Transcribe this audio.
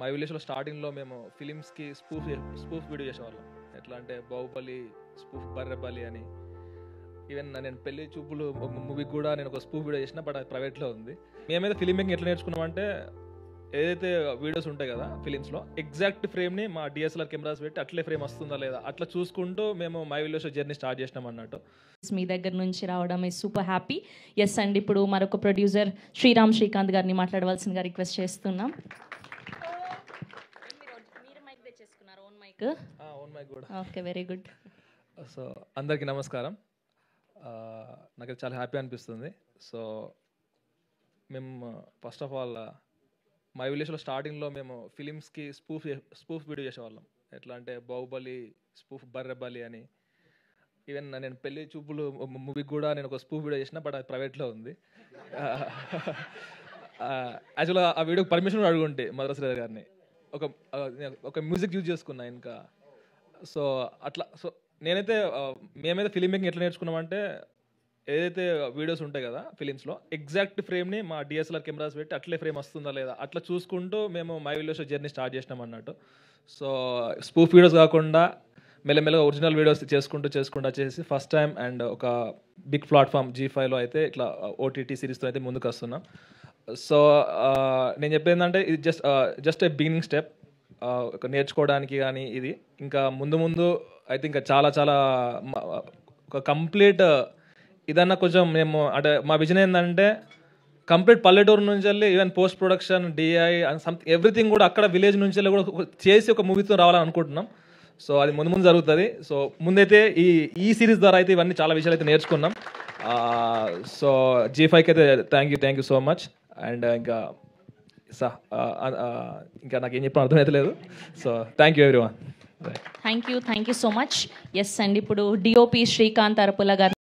My విలేజ్లో స్టార్టింగ్లో మేము ఫిలిమ్స్కి స్పూఫ్ వీడియో చేసేవాళ్ళం. ఎట్లా అంటే బాహుబలి స్పూఫ్ బర్రెబలి అని. ఈవెన్ నేను పెళ్లి చూపులు మూవీకి కూడా నేను ఒక స్పూఫ్ వీడియో చేసిన, బట్ అది ప్రైవేట్లో ఉంది. మేమైతే ఫిలిం మేకింగ్ ఎట్లా నేర్చుకున్నామంటే, ఏదైతే వీడియోస్ ఉంటాయి కదా ఫిలిమ్స్లో, ఎగ్జాక్ట్ ఫ్రేమ్ని మా డిఎస్ఎల్ఆర్ కెమెరాస్ పెట్టి అట్లే ఫ్రేమ్ వస్తుందా లేదా అట్లా చూసుకుంటూ మేము మై విలేజ్ జర్నీ స్టార్ట్ చేసినాం అన్నట్టు. మీ దగ్గర నుంచి రావడం ఇస్ సూపర్ హ్యాపీ. ఎస్ అండి, ఇప్పుడు మరొక ప్రొడ్యూసర్ శ్రీకాంత్ గారిని మాట్లాడవలసిందిగా రిక్వెస్ట్ చేస్తున్నాం. ఓన్ మైక్ కూడా. Okay, very good. సో అందరికీ నమస్కారం. నాకు చాలా హ్యాపీ అనిపిస్తుంది. సో మేము ఫస్ట్ ఆఫ్ ఆల్ మై విలేజ్లో స్టార్టింగ్లో మేము ఫిలిమ్స్కి స్పూఫ్ వీడియో చేసేవాళ్ళం. ఎట్లా అంటే బాహుబలి స్పూఫ్ బర్రెబలి అని. ఈవెన్ నేను పెళ్లి చూపులు మూవీకి కూడా నేను ఒక స్పూఫ్ వీడియో చేసిన, బట్ అది ప్రైవేట్లో ఉంది. యాక్చువల్గా ఆ వీడియోకి పర్మిషన్ అడుగుంటే మద్రాస్ గారిని ఒక మ్యూజిక్ యూజ్ చేసుకున్నా ఇంకా. సో అట్లా మేమైతే ఫిలిం మేకింగ్ ఎట్లా నేర్చుకున్నామంటే, ఏదైతే వీడియోస్ ఉంటాయి కదా ఫిలిమ్స్లో, ఎగ్జాక్ట్ ఫ్రేమ్ని మా డిఎస్ఎల్ఆర్ కెమెరాస్ పెట్టి అట్లే ఫ్రేమ్ వస్తుందా లేదా అట్లా చూసుకుంటూ మేము మై విలేజ్ జర్నీ స్టార్ట్ చేసినాం అన్నట్టు. సో స్పూఫ్ వీడియోస్ కాకుండా మెల్లమెల్లగా ఒరిజినల్ వీడియోస్ చేసుకుంటూ వచ్చేసి ఫస్ట్ టైం అండ్ ఒక బిగ్ ప్లాట్ఫామ్ G5లో అయితే ఇట్లా OTT సిరీస్తో అయితే ముందుకు వస్తున్నాం. సో నేను చెప్పేది ఏంటంటే, ఇది జస్ట్ ఏ బిగినింగ్ స్టెప్ ఒక నేర్చుకోవడానికి. కానీ ఇది ఇంకా ముందు అయితే ఇంకా చాలా ఒక కంప్లీట్ ఇదన్నా కొంచెం మేము అంటే మా విజన్ ఏంటంటే, కంప్లీట్ పల్లెటూరు నుంచి వెళ్ళి even post production DI and something everything కూడా అక్కడ విలేజ్ నుంచి వెళ్ళి కూడా చేసి ఒక మూవీతో రావాలని అనుకుంటున్నాం. సో అది ముందు జరుగుతుంది. సో ముందైతే ఈ సిరీస్ ద్వారా అయితే ఇవన్నీ చాలా విషయాలు అయితే నేర్చుకున్నాం. సో G5కి అయితే thank you so much. And ఇంకా నాకేం చెప్పిన అర్థమైతే లేదు. So thank you everyone. Thank you so much. Yes అండి, ఇప్పుడు DOP శ్రీకాంత్ అరపుల గారు